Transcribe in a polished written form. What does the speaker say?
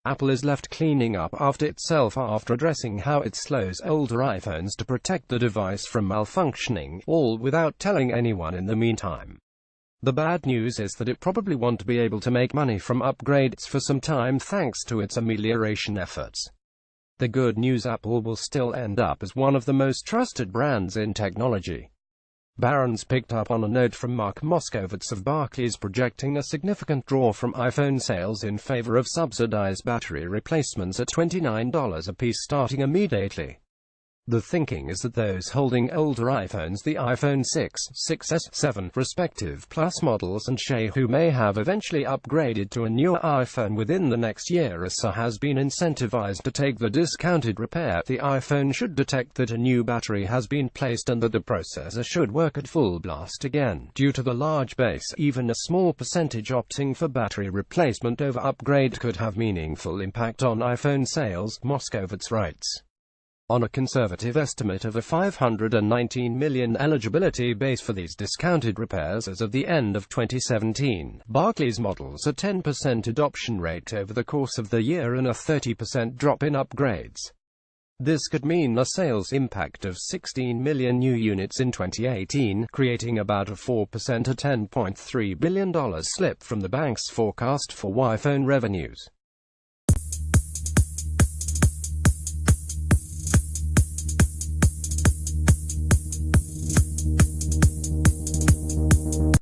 Apple is left cleaning up after itself after addressing how it slows older iPhones to protect the device from malfunctioning, all without telling anyone in the meantime. The bad news is that it probably won't be able to make money from upgrades for some time thanks to its amelioration efforts. The good news: Apple will still end up as one of the most trusted brands in technology. Barron's picked up on a note from Mark Moskowitz of Barclays projecting a significant draw from iPhone sales in favor of subsidized battery replacements at $29 apiece starting immediately. The thinking is that those holding older iPhones, the iPhone 6, 6S, 7, respective Plus models, and Shay who may have eventually upgraded to a newer iPhone within the next year or so has been incentivized to take the discounted repair. The iPhone should detect that a new battery has been placed and that the processor should work at full blast again. Due to the large base, even a small percentage opting for battery replacement over upgrade could have meaningful impact on iPhone sales, Moskowitz writes. On a conservative estimate of a 519 million eligibility base for these discounted repairs as of the end of 2017, Barclays models a 10% adoption rate over the course of the year and a 30% drop in upgrades. This could mean a sales impact of 16 million new units in 2018, creating about a 4% $10.3 billion slip from the bank's forecast for iPhone revenues.